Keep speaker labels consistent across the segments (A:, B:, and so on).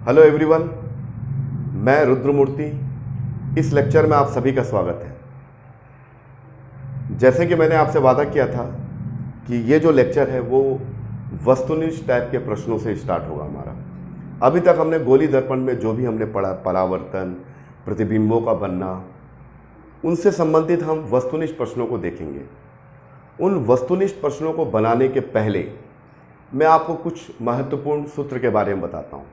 A: Hello everyone, मैं रुद्रमूर्ति। इस lecture में आप सभी का स्वागत है। जैसे कि मैंने आपसे वादा किया था कि ये जो लेक्चर है वो वस्तुनिष्ठ टाइप के प्रश्नों से स्टार्ट होगा हमारा। अभी तक हमने गोली दर्पण में जो भी हमने पढ़ा, परावर्तन, प्रतिबिंबों का बनना, उनसे संबंधित हम वस्तुनिष्ठ प्रश्नों को देखेंगे। उन वस्तुनिष्ठ प्रश्नों को बनाने के पहले मैं आपको कुछ महत्वपूर्ण सूत्र के बारे में बताता हूँ।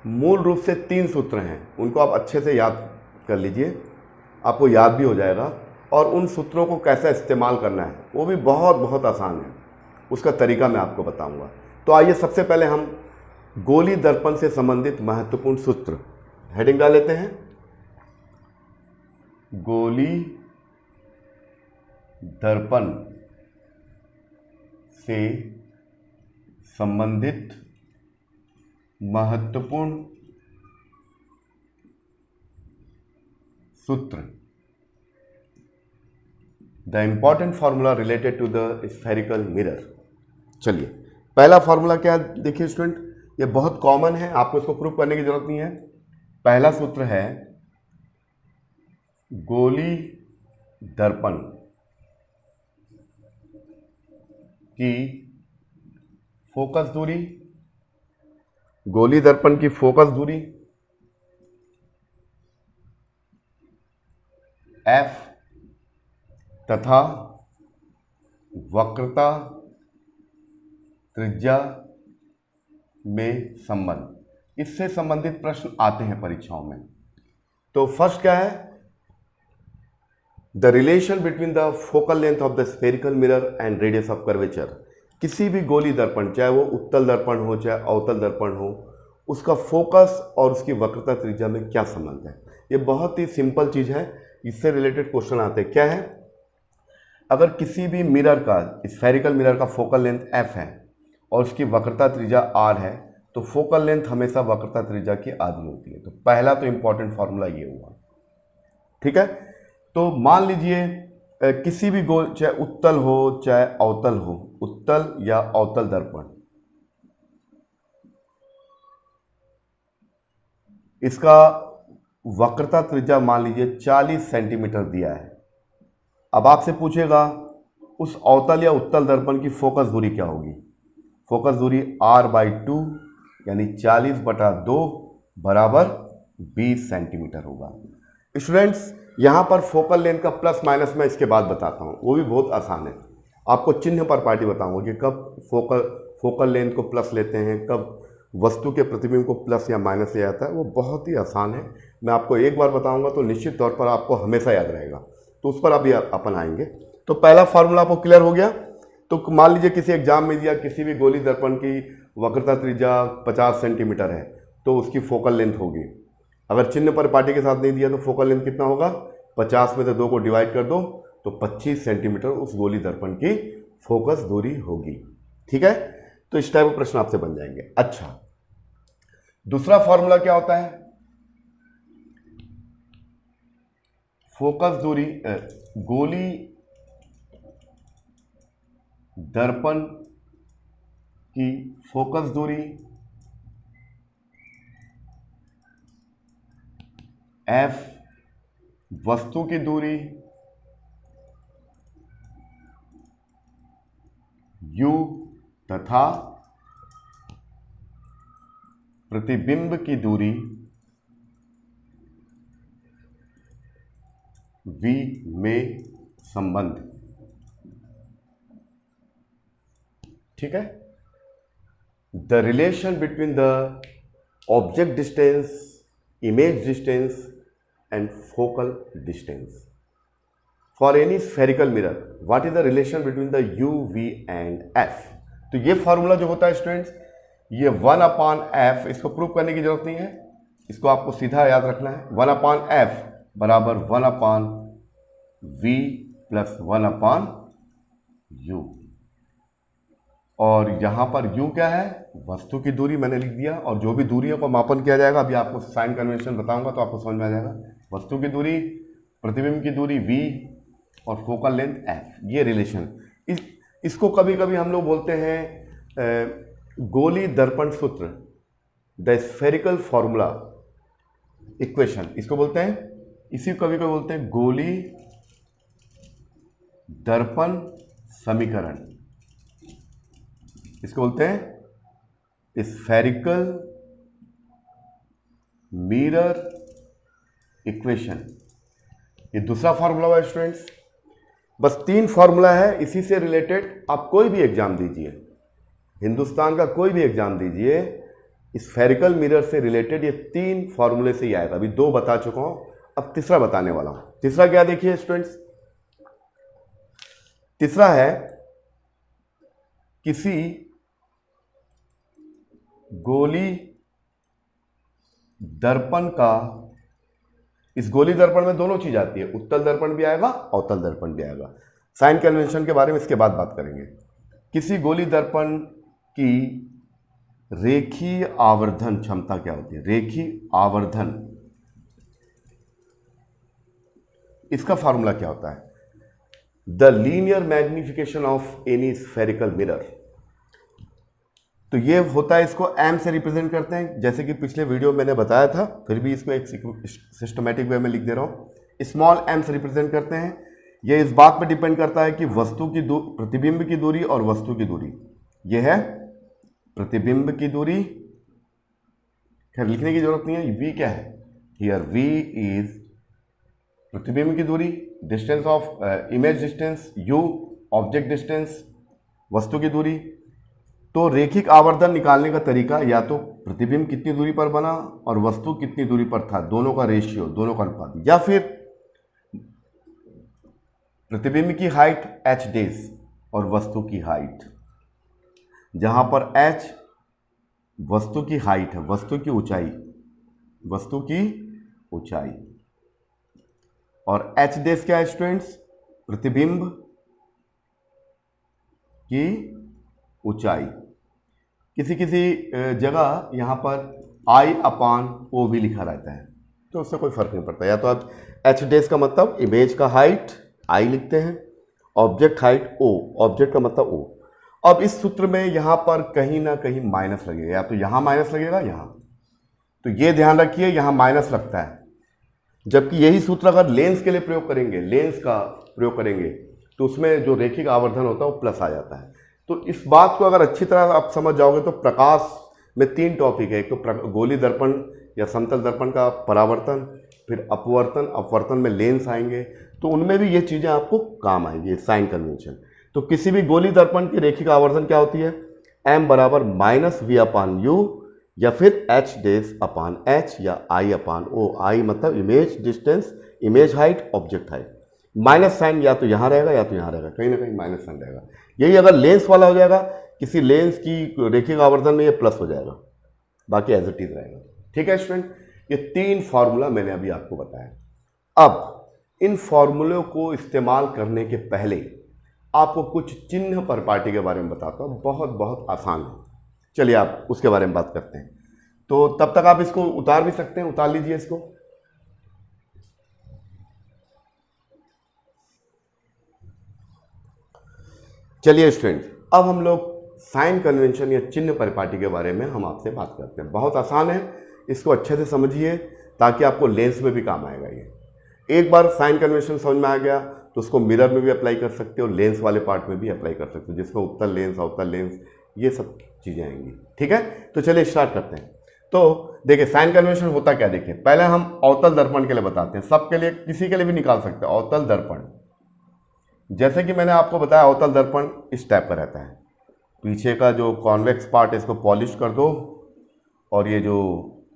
A: मूल रूप से 3 सूत्र हैं, उनको आप अच्छे से याद कर लीजिए, आपको याद भी हो जाएगा। और उन सूत्रों को कैसे इस्तेमाल करना है वो भी बहुत बहुत आसान है, उसका तरीका मैं आपको बताऊंगा। तो आइए सबसे पहले हम गोली दर्पण से संबंधित महत्वपूर्ण सूत्र हेडिंग डाल लेते हैं। गोली दर्पण से संबंधित महत्वपूर्ण सूत्र, the important formula related to the spherical mirror. चलिए, पहला फॉर्मूला क्या है, देखिए स्टूडेंट, ये बहुत कॉमन है, आपको इसको प्रूव करने की जरूरत नहीं है। पहला सूत्र है गोली दर्पण की फोकस दूरी, गोली दर्पण की फोकस दूरी F तथा वक्रता त्रिज्या में संबंध। इससे संबंधित प्रश्न आते हैं परीक्षाओं में। तो फर्स्ट क्या है, the relation between the focal length of the spherical mirror and radius of curvature. किसी भी गोली दर्पण, चाहे वो उत्तल दर्पण हो चाहे अवतल दर्पण हो, उसका फोकस और उसकी वक्रता त्रिज्या में क्या संबंध है। ये बहुत ही सिंपल चीज है, इससे रिलेटेड क्वेश्चन आते हैं। क्या है, अगर किसी भी मिरर का, स्फेरिकल मिरर का फोकल लेंथ f है और उसकी वक्रता त्रिज्या r है, तो फोकल लेंथ हमेशा वक्रता त्रिज्या की आधी होती है। तो पहला तो इंपॉर्टेंट फॉर्मूला ये हुआ, ठीक है। तो मान लीजिए किसी भी गोल, चाहे उत्तल हो चाहे अवतल हो, उत्तल या अवतल दर्पण, इसका वक्रता त्रिज्या मान लीजिए 40 सेंटीमीटर दिया है। अब आपसे पूछेगा उस अवतल या उत्तल दर्पण की फोकस दूरी क्या होगी। फोकस दूरी r/2 यानी 40/2 बराबर 20 सेंटीमीटर होगा। स्टूडेंट्स, यहां पर फोकल लेंथ का प्लस माइनस मैं इसके बाद बताता हूं, वो भी बहुत आसान है। आपको चिन्ह पर पार्टी बताऊंगा कि कब फोकल लेंथ को प्लस लेते हैं, कब वस्तु के प्रतिबिंब को प्लस या माइनस से आता है, वो बहुत ही आसान है। मैं आपको एक बार बताऊंगा तो निश्चित तौर पर आपको हमेशा याद रहेगा, तो उस पर अभी अपन आएंगे। तो पहला फॉर्मूला आपको क्लियर हो गया। तो मान लीजिए किसी एग्जाम में दिया किसी भी गोली दर्पण की वक्रता त्रिज्या 50 सेंटीमीटर है, तो उसकी फोकल लेंथ होगी। अगर चिन्ह पर पार्टी के साथ नहीं दिया तो फोकल लेंथ कितना होगा, 50 में से 2 को डिवाइड कर दो तो 25 सेंटीमीटर उस गोली दर्पण की फोकस दूरी होगी, ठीक है। तो इस टाइप के प्रश्न आपसे बन जाएंगे। अच्छा, दूसरा फॉर्मूला क्या होता है, फोकस दूरी, गोली दर्पण की फोकस दूरी F, वस्तु की दूरी U तथा प्रतिबिंब की दूरी V में संबंध, ठीक है। The relation between the object distance, image distance and focal distance for any spherical mirror, what is the relation between the U, V and F। तो ये फॉर्मूला जो होता है स्टूडेंट्स, ये 1/f, इसको प्रूव करने की जरूरत नहीं है, इसको आपको सीधा याद रखना है। 1/f बराबर 1/v प्लस 1/u। और यहां पर u क्या है, वस्तु की दूरी मैंने लिख दिया, और जो भी दूरियों का मापन किया जाएगा अभी आपको साइन कन्वेंशन बताऊंगा तो आपको समझ में आ जाएगा। वस्तु की दूरी, प्रतिबिंब की दूरी v और फोकल लेंथ f, ये रिलेशन। इसको कभी कभी हम लोग बोलते हैं गोली दर्पण सूत्र, द स्फेरिकल फॉर्मूला इक्वेशन, इसको बोलते हैं, इसी कभी कभी बोलते हैं गोली दर्पण समीकरण, इसको बोलते हैं स्फेरिकल मिरर इक्वेशन। ये दूसरा फॉर्मूला है स्टूडेंट्स। बस 3 फॉर्मूला है, इसी से रिलेटेड आप कोई भी एग्जाम दीजिए, हिंदुस्तान का कोई भी एग्जाम दीजिए, स्फेरिकल मिरर से रिलेटेड ये 3 फॉर्मूले से ही आएगा। अभी 2 बता चुका हूं, अब तीसरा बताने वाला हूं। तीसरा क्या देखिए स्टूडेंट्स, तीसरा है किसी गोली दर्पण का, इस गोली दर्पण में दोनों चीज आती है, उत्तल दर्पण भी आएगा, अवतल दर्पण भी आएगा। साइन कन्वेंशन के बारे में इसके बाद बात करेंगे। किसी गोली दर्पण की रेखीय आवर्धन क्षमता क्या होती है, रेखीय आवर्धन, इसका फॉर्मूला क्या होता है, the linear magnification of any spherical mirror. तो ये होता है, इसको एम से रिप्रेजेंट करते हैं, जैसे कि पिछले वीडियो में मैंने बताया था, फिर भी इसको एक सिस्टमैटिक वे में लिख दे रहा हूं। स्मॉल एम से रिप्रेजेंट करते हैं। ये इस बात पर डिपेंड करता है कि वस्तु की प्रतिबिंब की दूरी और वस्तु की दूरी, ये है प्रतिबिंब की दूरी, खैर लिखने की जरूरत नहीं है, वी क्या है हियर, वी इज प्रतिबिंब की दूरी, distance of image distance, you object distance, वस्तु की दूरी। तो रेखिक आवर्धन निकालने का तरीका या तो प्रतिबिंब कितनी दूरी पर बना और वस्तु कितनी दूरी पर था, दोनों का रेशियो, दोनों का अनुपात, या फिर प्रतिबिंब की हाइट h डेज और वस्तु की हाइट, जहां पर h वस्तु की हाइट है, वस्तु की ऊंचाई, वस्तु की ऊंचाई, और h डेज क्या है स्टूडेंट्स, प्रतिबिंब की ऊंचाई। किसी किसी जगह यहां पर I/O भी लिखा रहता है, तो उससे कोई फर्क नहीं पड़ता। या तो आप h डेज का मतलब इमेज का हाइट I लिखते हैं, ऑब्जेक्ट हाइट O, ऑब्जेक्ट का मतलब O। अब इस सूत्र में यहां पर कहीं ना कहीं माइनस लगेगा, या तो यहां माइनस लगेगा, यहां, तो ये ध्यान रखिए यहां माइनस लगता है। जबकि यही सूत्र अगर लेंस के लिए प्रयोग करेंगे, लेंस का प्रयोग करेंगे, तो उसमें जो रेखिक आवर्धन होता है वो प्लस आ जाता है। तो इस बात को अगर अच्छी तरह आप समझ जाओगे तो प्रकाश में 3 टॉपिक है, एक तो गोली दर्पण या समतल दर्पण का परावर्तन, फिर अपवर्तन, अपवर्तन में लेंस आएंगे, तो उनमें भी ये चीज़ें आपको काम आएंगी, साइन कन्वेंशन। तो किसी भी गोली दर्पण की रेखिक आवर्धन क्या होती है, m बराबर -v/u या फिर h डेज अपान h या I/O, I मतलब image distance, image height, object height. Minus sign या तो यहाँ रहेगा या तो यहाँ रहेगा, कहीं ना कहीं माइनस साइन रहेगा। यही अगर लेंस वाला हो जाएगा, किसी लेंस की रेखिक आवर्धन में ये प्लस हो जाएगा, बाकी एज इट इज रहेगा। ठीक है स्टूडेंट, ये 3 फॉर्मूला मैंने अभी आपको बताया। अब इन फॉर्मूलों को इस्तेमाल करने के पहले आपको कुछ चिन्ह परिपाटी के बारे में बताता हूँ, बहुत बहुत आसान है। चलिए आप उसके बारे में बात करते हैं। तो तब तक आप इसको उतार भी सकते हैं, उतार लीजिए इसको। चलिए स्टूडेंट, अब हम लोग साइन कन्वेंशन या चिन्ह परिपाटी के बारे में हम आपसे बात करते हैं। बहुत आसान है, इसको अच्छे से समझिए ताकि आपको लेंस में भी काम आएगा। ये एक बार साइन कन्वेंशन समझ में आ गया तो उसको मिरर में भी अप्लाई कर सकते हो, लेंस वाले पार्ट में भी अप्लाई कर सकते हो, जिसमें उत्तल लेंस, अवतल लेंस, ये सब चीज़ें आएंगी। ठीक है, तो चलिए स्टार्ट करते हैं। तो देखिए साइन कन्वेंशन होता क्या, देखिए पहले हम अवतल दर्पण के लिए बताते हैं, सबके लिए, किसी के लिए भी निकाल सकते हैं। अवतल दर्पण, जैसे कि मैंने आपको बताया, अवतल दर्पण इस टाइप का रहता है, पीछे का जो कॉन्वेक्स पार्ट है इसको पॉलिश कर दो, और ये जो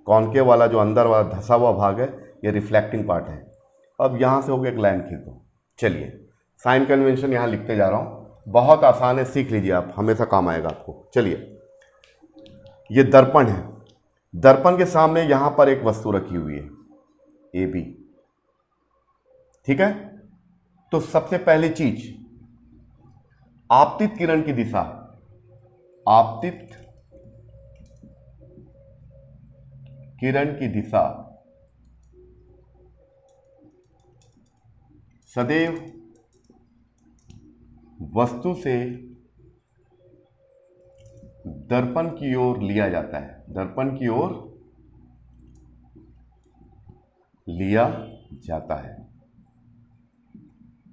A: कॉनकेव वाला जो अंदर वाला धंसा हुआ भाग है ये रिफ्लेक्टिंग पार्ट है। अब यहाँ से हो गया एक लाइन खींच दो। चलिए साइन कन्वेंशन यहाँ लिखते जा रहा हूँ, बहुत आसान है, सीख लीजिए आप, हमेशा काम आएगा आपको। चलिए ये दर्पण है, दर्पण के सामने यहाँ पर एक वस्तु रखी हुई है AB, ठीक है। तो सबसे पहली चीज, आपतित किरण की दिशा, आपतित किरण की दिशा सदैव वस्तु से दर्पण की ओर लिया जाता है, दर्पण की ओर लिया जाता है।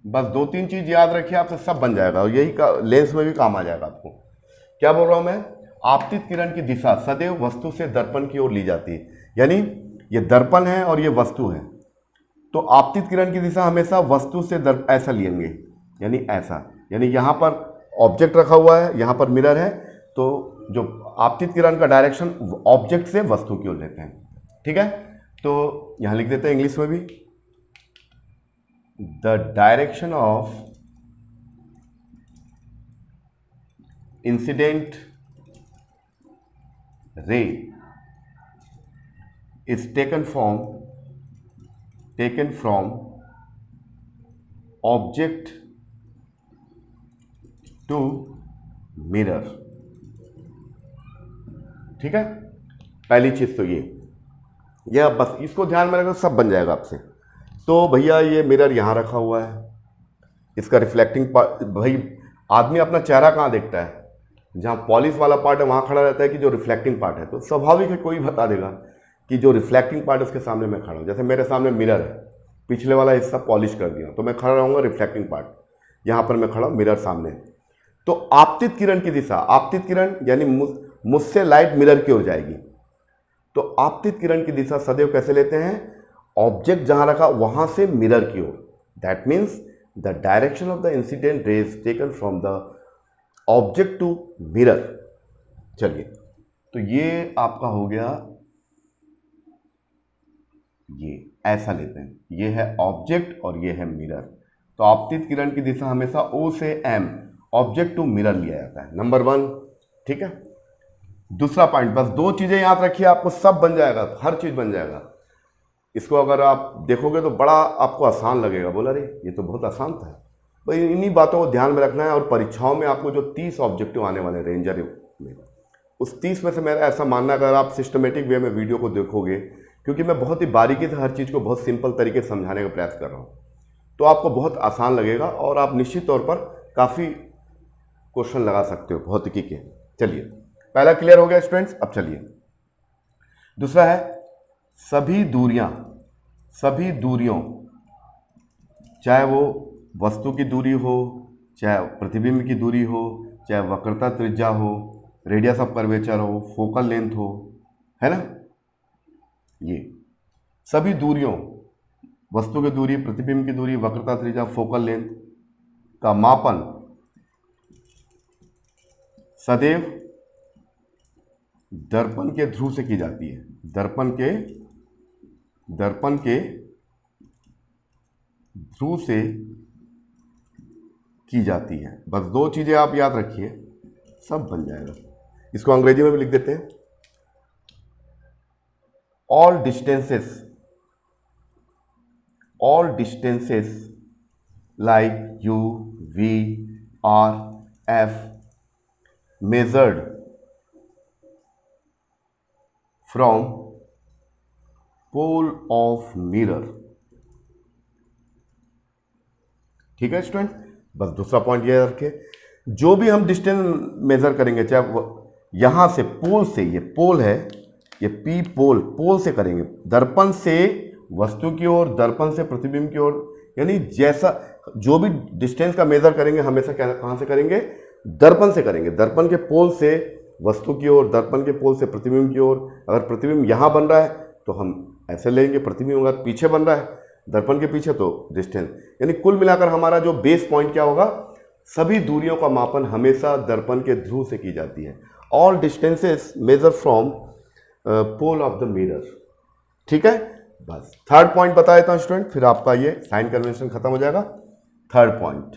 A: बस 2-3 चीज याद रखिए, आपसे सब बन जाएगा और यही का लेंस में भी काम आ जाएगा आपको। क्या बोल रहा हूं मैं? आपतित किरण की दिशा सदैव वस्तु से दर्पण की ओर ली जाती है, यानी ये दर्पण है और ये वस्तु है, तो आपतित किरण की दिशा हमेशा वस्तु से ऐसा लेंगे, यानी ऐसा, यानी यहां पर ऑब्जेक्ट रखा हुआ है, यहां पर मिरर है, तो जो आपतित किरण का डायरेक्शन ऑब्जेक्ट से वस्तु की ओर लेते हैं। ठीक है, तो यहां लिख देते हैं इंग्लिश में भी, the direction of incident ray is taken from object to mirror। ठीक है, पहली चीज तो ये अब बस इसको ध्यान में रखो, सब बन जाएगा आपसे। तो भैया ये मिरर यहां रखा हुआ है, इसका रिफ्लेक्टिंग पार्ट, भाई आदमी अपना चेहरा कहां देखता है? जहां पॉलिश वाला पार्ट है वहां खड़ा रहता है कि जो रिफ्लेक्टिंग पार्ट है, तो स्वाभाविक है कोई बता देगा कि जो रिफ्लेक्टिंग पार्ट है उसके सामने मैं खड़ा हूं। जैसे मेरे सामने मिरर है, पिछले वाला हिस्सा पॉलिश कर दिया तो मैं खड़ा रहूंगा रिफ्लेक्टिंग पार्ट, यहां पर मैं खड़ा हूं, मिरर सामने। तो आपतित किरण की दिशा, आपतित किरण यानी मुझसे लाइट मिरर की ओर जाएगी, तो आपतित किरण की दिशा सदैव कैसे लेते हैं? ऑब्जेक्ट जहां रखा वहां से मिरर की ओर। That means the direction of the incident rays taken from the object to mirror. चलिए, तो ये आपका हो गया, ये ऐसा लेते हैं, ये है ऑब्जेक्ट और ये है मिरर। तो आपतित किरण की दिशा हमेशा O से M, ऑब्जेक्ट टू मिरर लिया जाता है, नंबर 1। ठीक है, दूसरा पॉइंट, बस 2 चीजें याद रखिए, आपको सब बन जाएगा, हर चीज बन जाएगा। इसको अगर आप देखोगे तो बड़ा आपको आसान लगेगा, बोला अरे ये तो बहुत आसान था। भाई इन्हीं बातों को ध्यान में रखना है, और परीक्षाओं में आपको जो 30 ऑब्जेक्टिव आने वाले रेंजर में, उस 30 में से मेरा ऐसा मानना है, अगर आप सिस्टमेटिक वे में वीडियो को देखोगे, क्योंकि मैं बहुत ही बारीकी से हर चीज़ को बहुत सिंपल तरीके से समझाने का प्रयास कर रहा हूँ, तो आपको बहुत आसान लगेगा और आप निश्चित तौर पर काफ़ी क्वेश्चन लगा सकते हो भौतिकी के। चलिए, पहला क्लियर हो गया स्टूडेंट्स। अब चलिए दूसरा है, सभी दूरियों, चाहे वो वस्तु की दूरी हो, चाहे प्रतिबिंब की दूरी हो, चाहे वक्रता त्रिज्या हो, रेडियस ऑफ कर्वेचर हो, फोकल लेंथ हो, है ना, ये सभी दूरियों, वस्तु की दूरी, प्रतिबिंब की दूरी, वक्रता त्रिज्या, फोकल लेंथ का मापन सदैव दर्पण के ध्रुव से की जाती है, दर्पण के ध्रुव से की जाती है। बस 2 चीजें आप याद रखिए, सब बन जाएगा। इसको अंग्रेजी में भी लिख देते हैं, all distances like U, V, R, F measured from pole of mirror। ठीक है स्टूडेंट, बस दूसरा पॉइंट ये रखिए, जो भी हम डिस्टेंस मेजर करेंगे, चाहे वो यहां से पोल से, ये पोल है, ये P पोल से करेंगे, दर्पण से वस्तु की ओर, दर्पण से प्रतिबिंब की ओर, यानी जैसा जो भी डिस्टेंस का मेजर करेंगे हमेशा कहां से करेंगे? दर्पण से करेंगे, दर्पण के पोल से वस्तु की ओर, दर्पण के पोल से प्रतिबिंब की ओर। अगर प्रतिबिंब यहां बन रहा है तो हम ऐसे लेंगे, प्रतिबिंब अगर पीछे बन रहा है दर्पण के पीछे तो डिस्टेंस, यानी कुल मिलाकर हमारा जो बेस पॉइंट क्या होगा? सभी दूरियों का मापन हमेशा दर्पण के ध्रुव से की जाती है। All distances measure from pole of the mirror. ठीक है, बस थर्ड पॉइंट बता देता हूं स्टूडेंट, फिर आपका ये साइन कन्वेंशन खत्म हो जाएगा। थर्ड पॉइंट,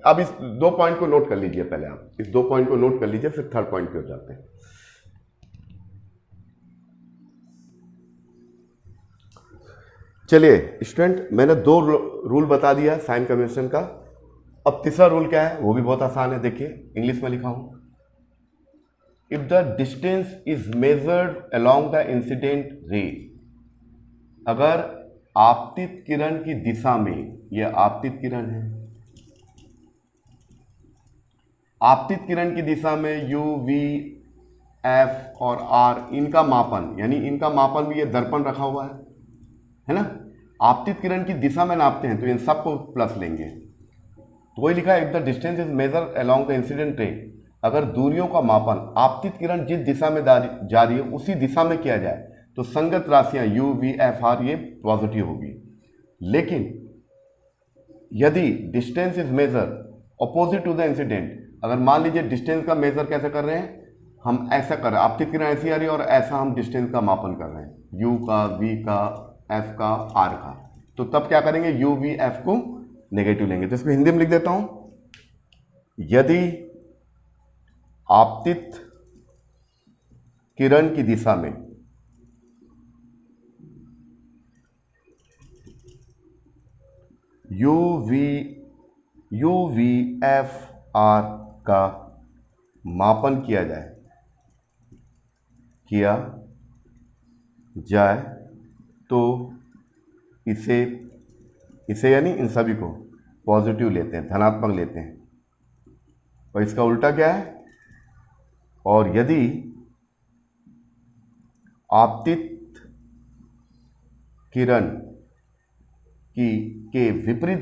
A: अब इस 2 पॉइंट को नोट कर लीजिए, पहले आप इस 2 पॉइंट को नोट कर लीजिए, फिर थर्ड पॉइंट पे हो जाते हैं। चलिए स्टूडेंट, मैंने 2 रूल बता दिया साइन कन्वेंशन का। अब तीसरा रूल क्या है? वो भी बहुत आसान है, देखिए इंग्लिश में लिखा हूं, if the distance is measured along the incident ray, अगर आपतित किरण की दिशा में, यह आपतित किरण है, आपतित किरण की दिशा में यू, वी, एफ और आर, इनका मापन, यानी इनका मापन भी ये दर्पण रखा हुआ है ना। आपतित किरण की दिशा में नापते हैं तो इन सबको प्लस लेंगे। तो वही लिखा है, if the distance is measure along the incident ray, अगर दूरियों का मापन आपतित किरण जिस दिशा में जा रही है उसी दिशा में किया जाए तो संगत राशियां यू, वी, एफ, आर ये पॉजिटिव होगी। लेकिन यदि distance is measure opposite to the incident, अगर मान लीजिए डिस्टेंस का मेजर कैसे कर रहे हैं, हम ऐसा कर रहे हैं, आपतित किरण ऐसी आ रही है और ऐसा हम डिस्टेंस का मापन कर रहे हैं, यू का, वी का, एफ का, आर का, तो तब क्या करेंगे, यू, वी, एफ को नेगेटिव लेंगे। तो इसको हिंदी में लिख देता हूं, यदि आपतित किरण की दिशा में यू, वी, एफ, आर का मापन किया जाए तो इसे यानी इन सभी को पॉजिटिव लेते हैं, धनात्मक लेते हैं। और इसका उल्टा क्या है, और यदि आपतित किरण के विपरीत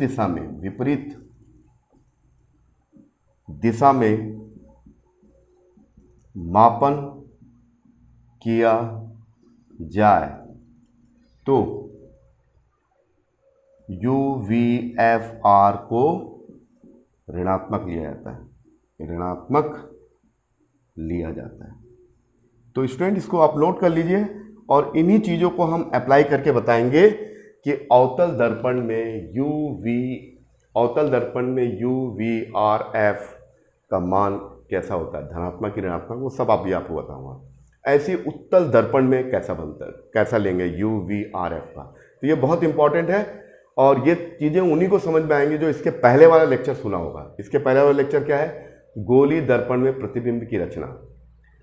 A: दिशा में मापन किया जाए तो यू, वी, एफ, आर को ऋणात्मक लिया जाता है। तो स्टूडेंट इसको आप नोट कर लीजिए और इन्हीं चीज़ों को हम अप्लाई करके बताएंगे कि अवतल दर्पण में यू, वी, आर, एफ का मान कैसा होता है, धनात्मक की ऋणात्मक, वो सब आप आपको बताऊंगा। ऐसे उत्तल दर्पण में कैसा बनता है, कैसा लेंगे यू, वी, आर, एफ का, तो ये बहुत इंपॉर्टेंट है। और ये चीज़ें उन्हीं को समझ में आएंगी जो इसके पहले वाला लेक्चर सुना होगा। इसके पहले वाला लेक्चर क्या है, गोलीय दर्पण में प्रतिबिंब की रचना।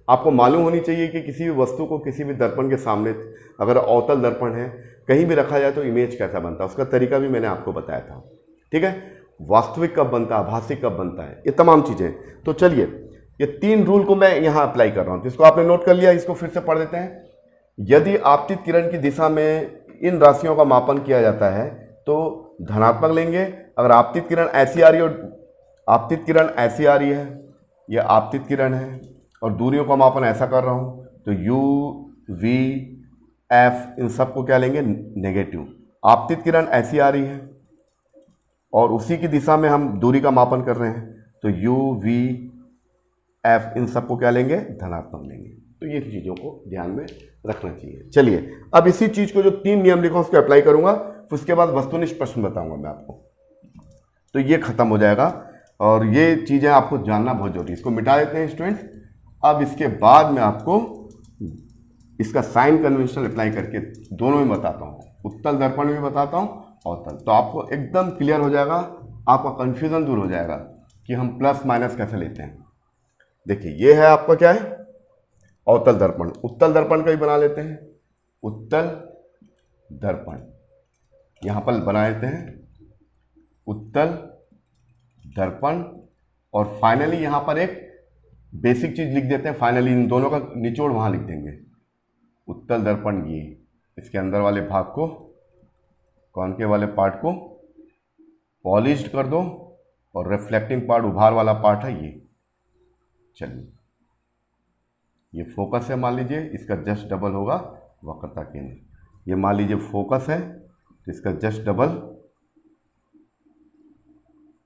A: आपको मालूम होनी चाहिए कि किसी भी वस्तु को किसी भी दर्पण के सामने, अगर अवतल दर्पण है, कहीं भी रखा जाए तो इमेज कैसा बनता है, उसका तरीका भी मैंने आपको बताया था। ठीक है, वास्तविक कब बनता है, आभासी कब बनता है, ये तमाम चीज़ें। तो चलिए, ये 3 रूल को मैं यहाँ अप्लाई कर रहा हूँ, जिसको आपने नोट कर लिया, इसको फिर से पढ़ देते हैं। यदि आपतित किरण की दिशा में इन राशियों का मापन किया जाता है तो धनात्मक लेंगे। अगर आपतित किरण ऐसी आ रही है, ये आपतित किरण है और दूरियों का मापन ऐसा कर रहा हूँ, तो यू, वी, एफ, इन सब को क्या लेंगे, नेगेटिव। आपतित किरण ऐसी आ रही है और उसी की दिशा में हम दूरी का मापन कर रहे हैं, तो यू, वी, एफ, इन सबको क्या लेंगे, धनात्मक लेंगे। तो ये चीज़ों को ध्यान में रखना चाहिए। चलिए, अब इसी चीज़ को जो 3 नियम लिखा उसको अप्लाई करूंगा, फिर उसके बाद वस्तुनिष्ठ प्रश्न बताऊंगा मैं आपको, तो ये खत्म हो जाएगा। और ये चीज़ें आपको जानना बहुत जरूरी है। इसको मिटा देते हैं स्टूडेंट्स। अब इसके बाद मैं आपको इसका साइन कन्वेंशन अप्लाई करके दोनों में बताता हूँ, उत्तल दर्पण में बताता हूँ, अवतल, तो आपको एकदम क्लियर हो जाएगा, आपका कंफ्यूजन दूर हो जाएगा कि हम प्लस माइनस कैसे लेते हैं। देखिए, ये है आपका क्या है, अवतल दर्पण। उत्तल दर्पण का भी बना लेते हैं, उत्तल दर्पण यहाँ पर बना लेते हैं, उत्तल दर्पण। और फाइनली यहाँ पर एक बेसिक चीज लिख देते हैं, फाइनली इन दोनों का निचोड़ वहाँ लिख देंगे। उत्तल दर्पण ये, इसके अंदर वाले भाग को, कॉनकेव वाले पार्ट को पॉलिश्ड कर दो और रिफ्लेक्टिंग पार्ट, उभार वाला पार्ट है ये। चलिए, ये फोकस है, मान लीजिए इसका जस्ट डबल होगा वक्रता केंद्र। ये मान लीजिए फोकस है तो इसका जस्ट डबल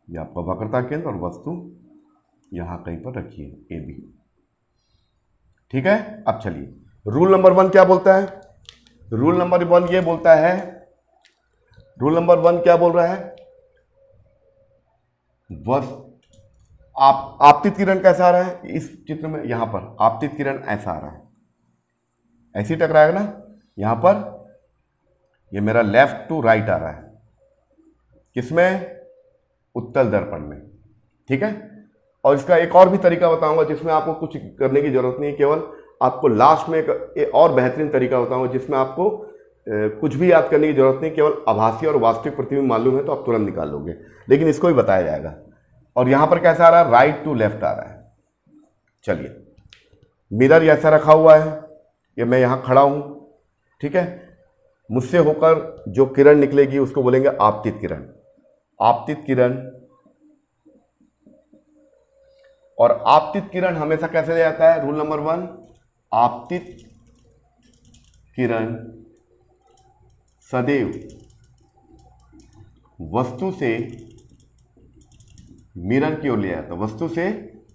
A: ये आपका वक्रता केंद्र, और वस्तु यहां कहीं पर रखिए, ए बी। ठीक है, अब चलिए, रूल नंबर 1 क्या बोलता है, रूल नंबर 1 ये बोलता है, रूल नंबर 1 क्या बोल रहा है, आपतित किरण कैसा आ रहा है इस चित्र में, यहां पर आपतित किरण ऐसा आ रहा है, ऐसे ही टकराएगा ना, यहां पर ये मेरा लेफ्ट टू राइट आ रहा है, किसमें, उत्तल दर्पण में। ठीक है, और इसका एक और भी तरीका बताऊंगा जिसमें आपको कुछ करने की जरूरत नहीं है, केवल आपको लास्ट में एक और बेहतरीन तरीका बताऊंगा जिसमें आपको कुछ भी याद करने की जरूरत नहीं, केवल आभासी और वास्तविक प्रतिबिंब मालूम है तो आप तुरंत निकाल लोगे, लेकिन इसको भी बताया जाएगा। और यहां पर कैसा आ रहा है, राइट टू लेफ्ट आ रहा है। चलिए, मिरर ऐसा रखा हुआ है, ये मैं यहां खड़ा हूं, ठीक है। मुझसे होकर जो किरण निकलेगी उसको बोलेंगे आपतित किरण। आपतित किरण, और आपतित किरण हमेशा कैसे ले जाता है, रूल नंबर 1, आपतित किरण सदैव वस्तु से मिरर की ओर लिया जाता है, वस्तु से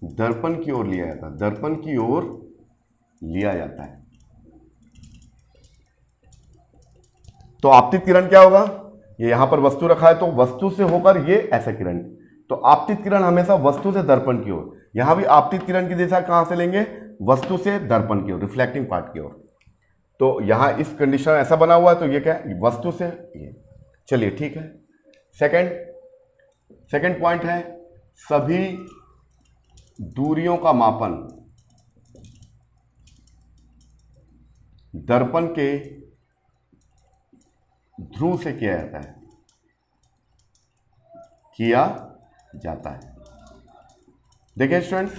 A: दर्पण की ओर लिया जाता है, दर्पण की ओर लिया जाता है। तो आपतित किरण क्या होगा, ये यहां पर वस्तु रखा है तो वस्तु से होकर ये ऐसा किरण, तो आपतित किरण हमेशा वस्तु से दर्पण की ओर, यहां भी आपतित किरण की दिशा कहां से लेंगे, वस्तु से दर्पण की ओर, रिफ्लेक्टिंग पार्ट की ओर। तो यहां इस कंडीशन ऐसा बना हुआ है, तो ये क्या है, वस्तु से ये। चलिए ठीक है। सेकंड पॉइंट है, सभी दूरियों का मापन दर्पण के ध्रुव से किया जाता है, किया जाता है। देखिए स्टूडेंट्स,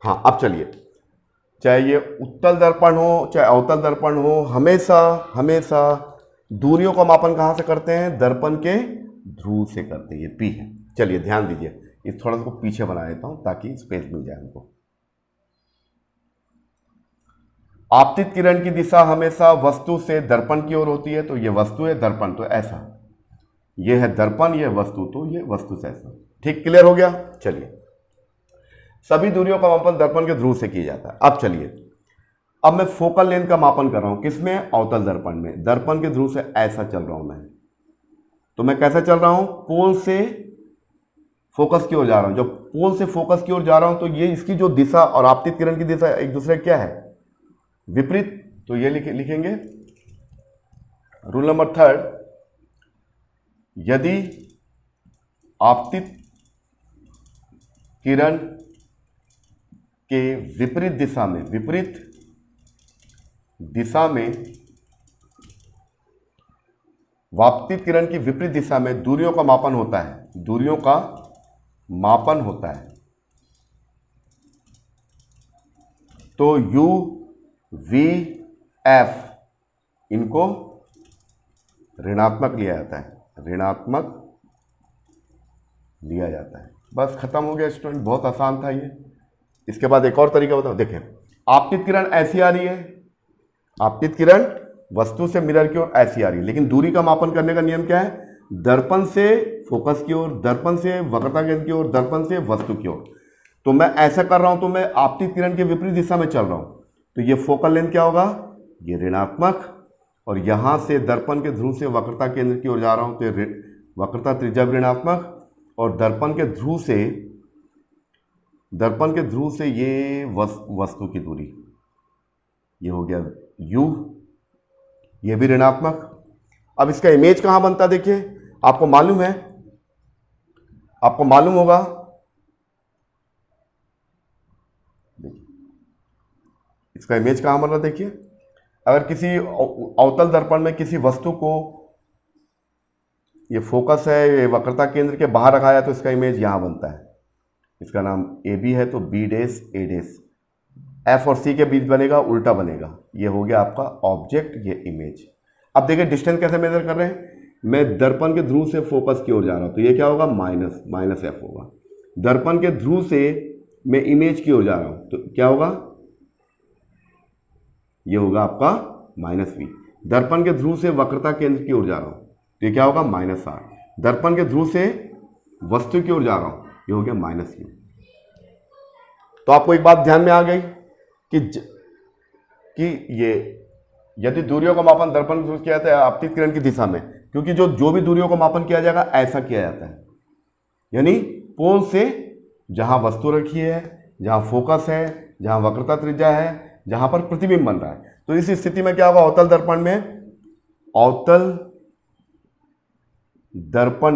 A: हाँ अब चलिए, चाहे ये उत्तल दर्पण हो चाहे अवतल दर्पण हो, हमेशा दूरियों का मापन कहां से करते हैं, दर्पण के ध्रुव से करते हैं। ये पी है। चलिए ध्यान दीजिए, इस थोड़ा सा पीछे बना देता हूं ताकि स्पेस मिल जाए हमको। आपतित किरण की दिशा हमेशा वस्तु से दर्पण की ओर होती है, तो ये वस्तु है, दर्पण तो ऐसा, ये है दर्पण, ये वस्तु, तो ये वस्तु से ऐसा। ठीक, क्लियर हो गया। चलिए, सभी दूरियों का मापन दर्पण के ध्रुव से किया जाता है। अब चलिए, अब मैं फोकल लेंथ का मापन कर रहा हूं, किसमें, अवतल दर्पण में, दर्पण के ध्रुव से ऐसा चल रहा हूं मैं। तो मैं कैसा चल रहा हूं, पोल से फोकस की ओर जा रहा हूं। जब पोल से फोकस की ओर जा रहा हूं तो ये इसकी जो दिशा और आपतित किरण की दिशा एक दूसरे क्या है, विपरीत। तो ये लिखेंगे रूल नंबर 3, यदि आपतित किरण के विपरीत दिशा में वापतित किरण की विपरीत दिशा में दूरियों का मापन होता है, दूरियों का मापन होता है, तो U, V, F इनको ऋणात्मक लिया जाता है, ऋणात्मक लिया जाता है। बस खत्म हो गया स्टूडेंट, बहुत आसान था ये। इसके बाद एक और तरीका बताओ। देखें, आपतित किरण ऐसी आ रही है, आपतित किरण वस्तु से मिरर की ओर ऐसी आ रही है, लेकिन दूरी का मापन करने का नियम क्या है, दर्पण से फोकस की ओर, दर्पण से वक्रता केंद्र की ओर, दर्पण से वस्तु की ओर। तो मैं ऐसा कर रहा हूं तो मैं आपतित किरण के विपरीत दिशा में चल रहा हूं, तो ये फोकल लेंथ क्या होगा, ये ऋणात्मक, और यहां से दर्पण के ध्रुव से वक्रता केंद्र की ओर जा रहा हूं तो वक्रता त्रिज्या ऋणात्मक, और दर्पण के ध्रुव से ये वस्तु की दूरी, ये हो गया U, ये भी ऋणात्मक। अब इसका इमेज कहां बनता, देखिए आपको मालूम है, आपको मालूम होगा, इसका इमेज कहां बन रहा, देखिए अगर किसी अवतल दर्पण में किसी वस्तु को, ये फोकस है, ये वक्रता केंद्र के बाहर रखा है, तो इसका इमेज यहां बनता है। इसका नाम AB है तो B dash A dash, F और C के बीच बनेगा, उल्टा बनेगा। ये हो गया आपका ऑब्जेक्ट, ये इमेज। अब देखिए डिस्टेंस कैसे मेजर कर रहे हैं, मैं दर्पण के ध्रुव से फोकस की ओर जा रहा हूं, तो ये क्या होगा, माइनस F होगा। दर्पण के ध्रुव से मैं इमेज की ओर जा रहा हूं, तो क्या होगा, ये होगा आपका -V। दर्पण के ध्रुव से वक्रता केंद्र की ओर जा रहा हूं, तो ये क्या होगा, -R। दर्पण के ध्रुव से वस्तु की ओर जा रहा हूं, ये हो गया -U। तो आपको एक बात ध्यान में आ गई कि ये यदि दूरियों का मापन दर्पण के ध्रुव किया जाता है आपतित किरण की दिशा में, क्योंकि जो भी दूरियों का मापन किया जाएगा ऐसा किया जाता है, यानी पोल से जहां वस्तु रखी है, जहां फोकस है, जहां वक्रता त्रिज्या है, जहां पर प्रतिबिंब बन रहा है। तो इस स्थिति में क्या होगा, अवतल दर्पण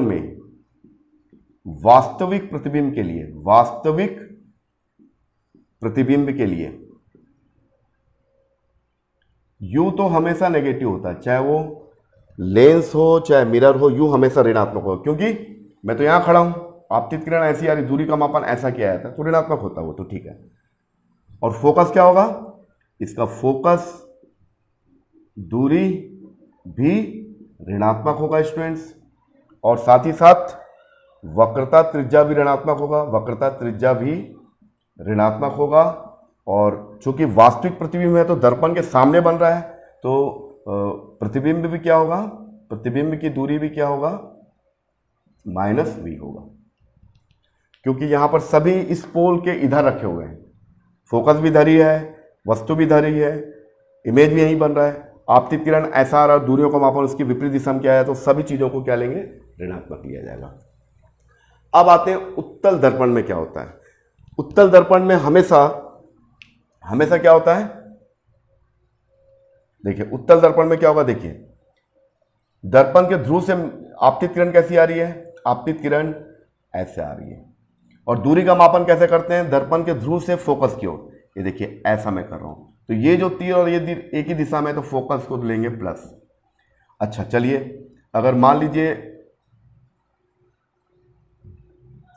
A: में वास्तविक प्रतिबिंब के लिए U तो हमेशा नेगेटिव होता है, चाहे वो लेंस हो चाहे मिरर हो, U हमेशा ऋणात्मक हो, क्योंकि मैं तो यहां खड़ा हूं, आपतित किरण ऐसी आ रही, दूरी का मापन ऐसा किया जाता है तो ऋणात्मक होता है वो, तो ठीक है। और फोकस क्या होगा, इसका फोकस दूरी भी ऋणात्मक होगा स्टूडेंट्स, और साथ ही साथ वक्रता त्रिज्या भी ऋणात्मक होगा, वक्रता त्रिज्या भी ऋणात्मक होगा। और चूंकि वास्तविक प्रतिबिंब है तो दर्पण के सामने बन रहा है, तो प्रतिबिंब भी क्या होगा, प्रतिबिंब की दूरी भी क्या होगा, -v होगा, क्योंकि यहां पर सभी इस पोल के इधर रखे हुए हैं, फोकस भी धरी है, वस्तु भी धरी है, इमेज भी यहीं बन रहा है। आपतित किरण ऐसा आ रहा, दूरियों का मापन उसकी विपरीत दिशा में क्या है, तो सभी चीजों को क्या लेंगे, ऋणात्मक लिया जाएगा। अब आते हैं उत्तल दर्पण में क्या होता है। उत्तल दर्पण में हमेशा क्या होता है, देखिए उत्तल दर्पण में क्या होगा, देखिए दर्पण के ध्रुव से आपतित किरण कैसी आ रही है, आपतित किरण ऐसे आ रही है, और दूरी का मापन कैसे करते हैं, दर्पण के ध्रुव से फोकस की ओर, ये देखिए ऐसा मैं कर रहा हूं, तो ये जो तीर और ये तीर एक ही दिशा में, तो फोकस को लेंगे प्लस। अच्छा चलिए, अगर मान लीजिए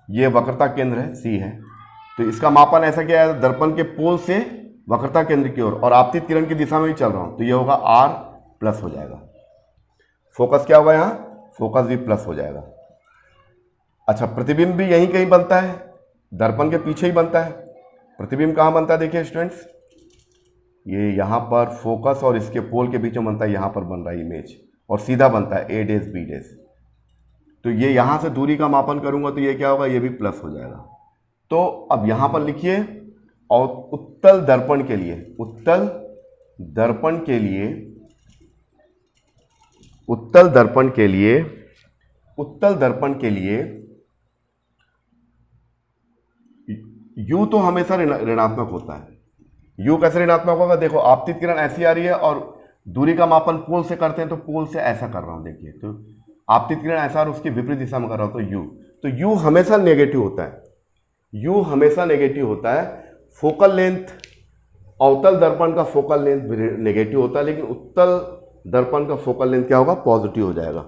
A: ये वक्रता केंद्र है, सी है, तो इसका मापन ऐसा क्या है, दर्पण के पोल से वक्रता केंद्र की ओर और आपतित किरण की दिशा में ही चल रहा हूं, तो ये होगा r प्लस हो जाएगा। फोकस क्या होगा, यहां फोकस भी प्लस हो जाएगा। अच्छा, प्रतिबिंब भी यहीं कहीं बनता है, दर्पण के पीछे ही बनता है। प्रतिबिंब कहां बनता है, देखिए स्टूडेंट्स, ये यहां पर फोकस और इसके पोल के बीच में बनता है, यहां पर बन रहा है इमेज, और सीधा बनता है a डैश b डैश। तो ये यहां से दूरी का मापन करूंगा तो ये क्या होगा, ये भी प्लस हो जाएगा। तो अब यहां पर लिखिए, और उत्तल दर्पण के लिए, उत्तल दर्पण के लिए, उत्तल दर्पण के लिए, उत्तल दर्पण के लिए U तो हमेशा ऋणात्मक होता है। U कैसे ऋणात्मक होगा, देखो आपतित किरण ऐसी आ रही है और दूरी का मापन पोल से करते हैं, तो पोल से ऐसा कर रहा हूं, देखिए तो आपतित किरण ऐसा और उसकी विपरीत दिशा में कर रहा हूं, तो U हमेशा नेगेटिव होता है, U हमेशा नेगेटिव होता है। फोकल लेंथ, अवतल दर्पण का फोकल लेंथ नेगेटिव होता है, लेकिन उत्तल दर्पण का फोकल लेंथ क्या होगा, पॉजिटिव हो जाएगा।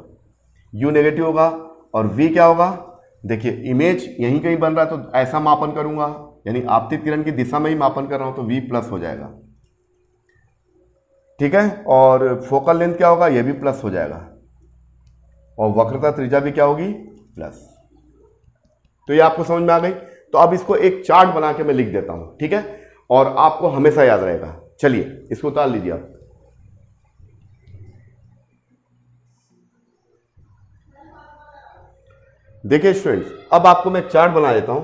A: U नेगेटिव होगा, और V क्या होगा, देखिए इमेज यहीं कहीं बन रहा है, तो ऐसा मापन करूंगा, यानी आपतित किरण की दिशा में ही मापन कर रहा हूं, तो V प्लस हो जाएगा, ठीक है। और फोकल लेंथ क्या होगा, ये भी प्लस हो जाएगा, और वक्रता त्रिज्या भी क्या होगी, प्लस। तो ये आपको समझ में आ गई। तो अब इसको एक चार्ट बना के मैं लिख देता हूं, ठीक है, और आपको हमेशा याद रहेगा। चलिए इसको उतार लीजिए आप। देखिए स्टूडेंट्स, अब आपको मैं चार्ट बना देता हूं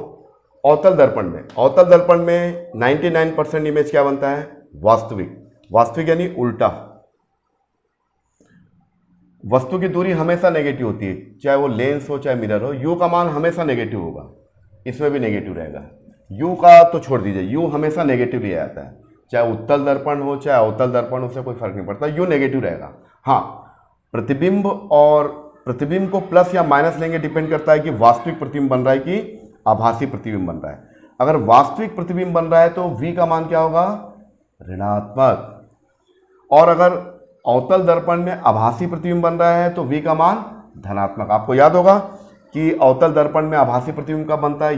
A: अवतल दर्पण में। अवतल दर्पण में 99% इमेज क्या बनता है, वास्तविक। वास्तविक यानी उल्टा। वस्तु की दूरी हमेशा नेगेटिव होती है, चाहे वो लेंस हो चाहे मिरर हो। U का मान हमेशा नेगेटिव होगा, इसमें भी नेगेटिव रहेगा। U का तो छोड़ दीजिए, U हमेशा नेगेटिव लिया जाता है, चाहे उत्तल दर्पण हो चाहे अवतल दर्पण हो, उससे कोई फर्क नहीं पड़ता, U नेगेटिव रहेगा। हाँ, प्रतिबिंब और प्रतिबिंब को प्लस या माइनस लेंगे, डिपेंड करता है कि वास्तविक प्रतिबिंब बन रहा है कि आभासी प्रतिबिंब बन रहा है। अगर वास्तविक प्रतिबिंब बन रहा है तो V का मान क्या होगा, ऋणात्मक, और अगर अवतल दर्पण में आभासी प्रतिबिंब बन रहा है तो V का मान धनात्मक। आपको याद होगा कि अवतल दर्पण में आभासी प्रतिबिंब का बनता है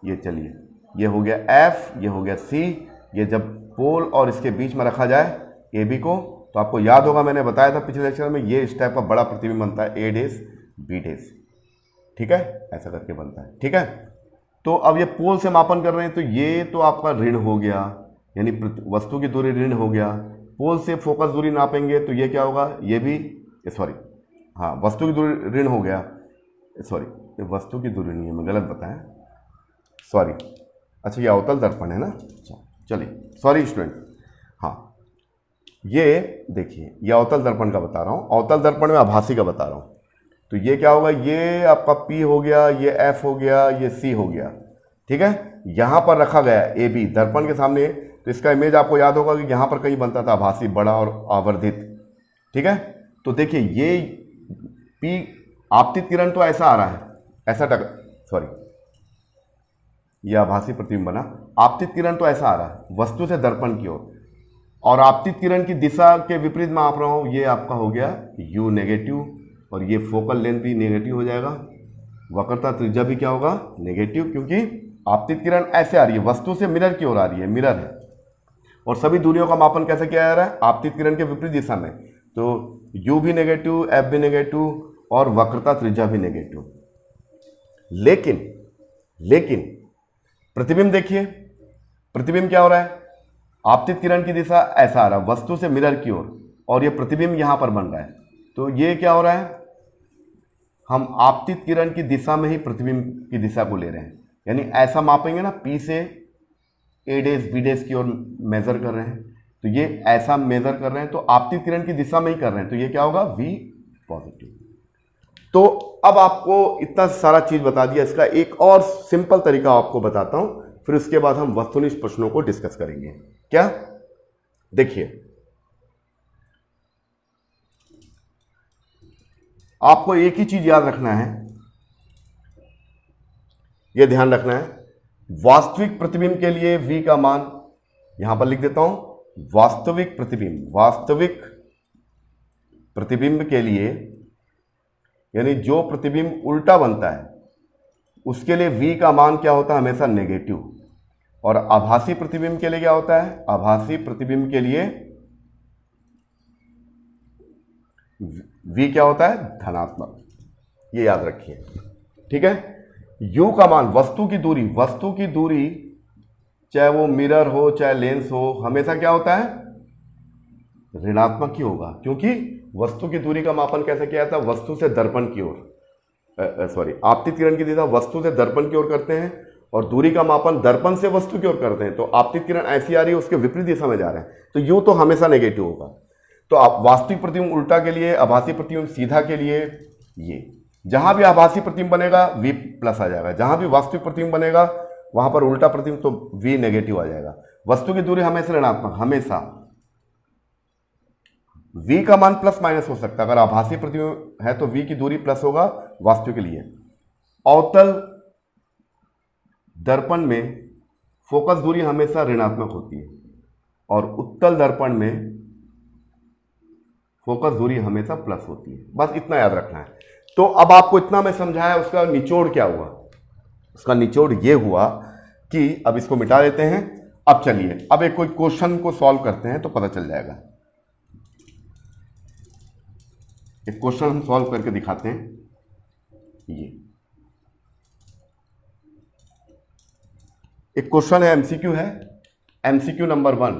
A: ये चलिए, ये हो गया F, ये हो गया C। ये जब पोल और इसके बीच में रखा जाए AB को, तो आपको याद होगा मैंने बताया था पिछले लेक्चर में, ये इस टाइप का बड़ा प्रतिबिंब बनता है A डैश B डैश, ठीक है, ऐसा करके बनता है, ठीक है। तो अब ये पोल से मापन कर रहे हैं, तो ये तो आपका ऋण हो गया, यानी वस्तु की दूरी ऋण हो गया। पोल से फोकस दूरी नापेंगे तो ये क्या होगा, ये भी, सॉरी हाँ, वस्तु की दूरी ऋण हो गया, सॉरी ये वस्तु की दूरी नहीं है, मैं गलत बताया, सॉरी। अच्छा ये अवतल दर्पण है ना, चलिए सॉरी स्टूडेंट। हाँ ये देखिए, ये अवतल दर्पण का बता रहा हूँ, अवतल दर्पण में आभासी का बता रहा हूँ। तो ये क्या होगा, ये आपका P हो गया, ये F हो गया, ये C हो गया, ठीक है। यहाँ पर रखा गया AB दर्पण के सामने, तो इसका इमेज आपको याद होगा कि यहाँ पर कहीं बनता था आभासी, बड़ा और आवर्धित, ठीक है। तो देखिए ये P आपतित किरण तो ऐसा आ रहा है, ऐसा सॉरी ये आभासी प्रतिबिंब बना, आपतित किरण तो ऐसा आ रहा है वस्तु से दर्पण की ओर, और आपतित किरण की दिशा के विपरीत में आप रहा हूँ, ये आपका हो गया U नेगेटिव, और ये फोकल लेंथ भी नेगेटिव हो जाएगा, वक्रता त्रिज्या भी क्या होगा, नेगेटिव, क्योंकि आपतित किरण ऐसे आ रही है, वस्तु से मिरर की ओर आ रही है, मिरर है। और सभी दूरियों का मापन कैसे किया जा रहा है, आपतित किरण के विपरीत दिशा में। तो u भी नेगेटिव, f भी नेगेटिव और वक्रता त्रिज्या भी नेगेटिव। लेकिन प्रतिबिंब देखिए, प्रतिबिंब क्या हो रहा है, आपतित किरण की दिशा ऐसा आ रहा है वस्तु से मिरर की ओर, और ये प्रतिबिंब यहां पर बन रहा है। तो ये क्या हो रहा है, हम आपतित किरण की दिशा में ही प्रतिबिंब की दिशा को ले रहे हैं, यानी ऐसा मापेंगे ना, P से A डैश B डैश की ओर मेजर कर रहे हैं, तो ये ऐसा मेजर कर रहे हैं, तो आपतित किरण की दिशा में ही कर रहे हैं, तो ये क्या होगा, V पॉजिटिव। तो अब आपको इतना सारा चीज बता दिया, इसका एक और सिंपल तरीका आपको बताता हूं, फिर उसके बाद हम वस्तुनिष्ठ प्रश्नों को डिस्कस करेंगे। क्या, देखिए आपको एक ही चीज याद रखना है, यह ध्यान रखना है, वास्तविक प्रतिबिंब के लिए V का मान यहां पर लिख देता हूं, वास्तविक प्रतिबिंब के लिए, यानी जो प्रतिबिंब उल्टा बनता है उसके लिए V का मान क्या होता है, हमेशा नेगेटिव। और आभासी प्रतिबिंब के लिए क्या होता है, आभासी प्रतिबिंब के लिए V क्या होता है, धनात्मक। ये याद रखिए, ठीक है। U का मान, वस्तु की दूरी चाहे वो मिरर हो चाहे लेंस हो, हमेशा क्या होता है, ऋणात्मक ही होगा, क्योंकि वस्तु की दूरी का मापन कैसे किया जाता है, वस्तु से दर्पण की ओर, आपतित किरण की दिशा वस्तु से दर्पण की ओर करते हैं, और दूरी का मापन दर्पण से वस्तु की ओर करते हैं। तो आपतित किरण ऐसी आ रही है, उसके विपरीत दिशा में जा रहे हैं, तो U तो हमेशा नेगेटिव होगा। तो आप वास्तविक प्रतिबिंब उल्टा के लिए, आभासी प्रतिबिंब सीधा के लिए, ये जहां भी आभासी प्रतिबिंब बनेगा V प्लस आ जाएगा, जहां भी वास्तविक प्रतिबिंब बनेगा वहां पर उल्टा प्रतिबिंब तो V नेगेटिव आ जाएगा। वस्तु की दूरी हमेशा ऋणात्मक, हमेशा V का मान प्लस माइनस हो सकता है, अगर आभासी प्रतिबिंब है तो V की दूरी प्लस होगा वास्तविक के लिए। अवतल दर्पण में फोकस दूरी हमेशा ऋणात्मक होती है, और उत्तल दर्पण में फोकस दूरी हमेशा प्लस होती है। बस इतना याद रखना है। तो अब आपको इतना मैं समझाया, उसका निचोड़ क्या हुआ, उसका निचोड़ ये हुआ कि अब इसको मिटा देते हैं। अब चलिए, अब एक कोई क्वेश्चन को सॉल्व करते हैं तो पता चल जाएगा। एक क्वेश्चन हम सॉल्व करके दिखाते हैं। ये एक क्वेश्चन है, एमसीक्यू है, एमसीक्यू नंबर 1।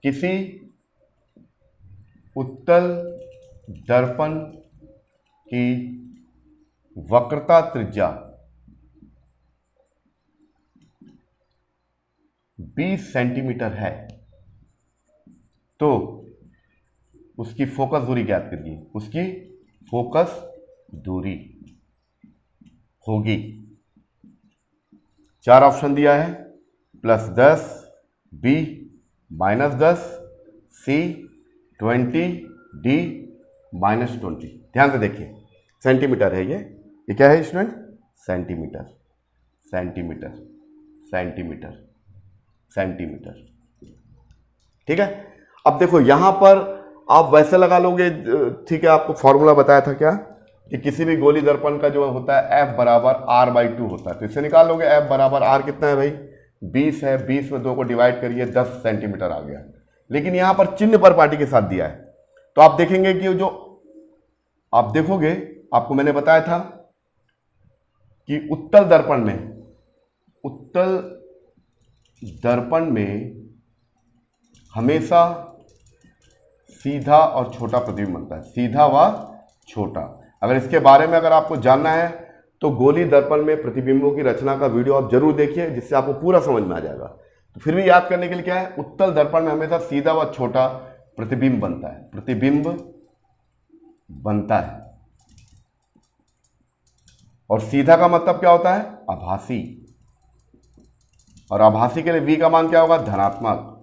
A: किसी उत्तल दर्पण की वक्रता त्रिज्या 20 सेंटीमीटर है, तो उसकी फोकस दूरी ज्ञात करिए। उसकी फोकस दूरी होगी, 4 ऑप्शन दिया है, +10, B -10, C 20, D -20। ध्यान से देखिए, सेंटीमीटर है ये क्या है student, centimetre, centimetre, centimetre, centimetre, ठीक है। अब देखो यहां पर आप वैसे लगा लोगे, ठीक है, आपको फॉर्मूला बताया था क्या, कि किसी भी गोली दर्पण का जो होता है F बराबर R/2 होता है। तो इससे निकाल लोगे, F बराबर R कितना है भाई, 20 है, 20 में 2 को डिवाइड करिए, 10 सेंटीमीटर आ गया। लेकिन यहां पर चिन्ह पर पार्टी के साथ दिया है, तो आप देखेंगे कि जो आप देखोगे, आपको मैंने बताया था कि उत्तल दर्पण में हमेशा सीधा और छोटा प्रतिबिंब बनता है, सीधा व छोटा। अगर इसके बारे में अगर आपको जानना है तो गोली दर्पण में प्रतिबिंबों की रचना का वीडियो आप जरूर देखिए, जिससे आपको पूरा समझ में आ जाएगा। तो फिर भी याद करने के लिए क्या है, उत्तल दर्पण में हमेशा सीधा व छोटा प्रतिबिंब बनता है, प्रतिबिंब बनता है। और सीधा का मतलब क्या होता है, आभासी, और आभासी के लिए V का मान क्या होगा, धनात्मक।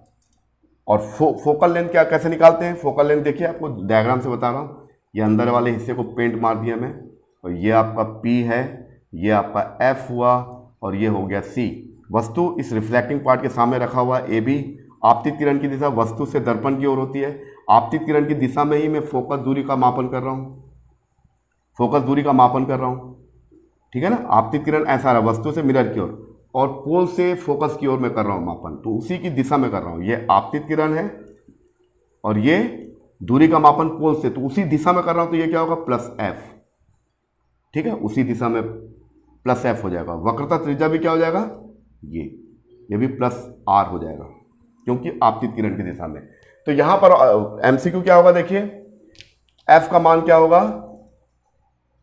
A: और फोकल लेंथ क्या कैसे निकालते हैं, फोकल लेंथ देखिए, आपको डायग्राम से बता रहा हूं। ये अंदर वाले हिस्से को पेंट मार दिया मैं, और ये आपका P है, ये आपका F हुआ, और ये हो गया C। वस्तु इस रिफ्लेक्टिंग पार्ट के सामने रखा हुआ AB। आपतित किरण की दिशा वस्तु से दर्पण की ओर होती है, आपतित किरण की दिशा में ही मैं फोकस दूरी का मापन कर रहा हूं। फोकस दूरी का मापन कर रहा हूँ, ठीक है ना। आपतित किरण ऐसा रहा वस्तु से मिरर की ओर और पोल से फोकस की ओर मैं कर रहा हूँ मापन, तो उसी की दिशा में कर रहा हूँ। ये आपतित किरण है और ये दूरी का मापन पोल से, तो उसी दिशा में कर रहा हूँ, तो ये क्या होगा प्लस एफ, ठीक है, उसी दिशा में प्लस एफ हो जाएगा। वक्रता त्रिज्या भी क्या हो जाएगा, ये भी प्लस आर हो जाएगा क्योंकि आपतित किरण की दिशा में। तो यहां पर एमसीक्यू क्या होगा, देखिए एफ का मान क्या होगा,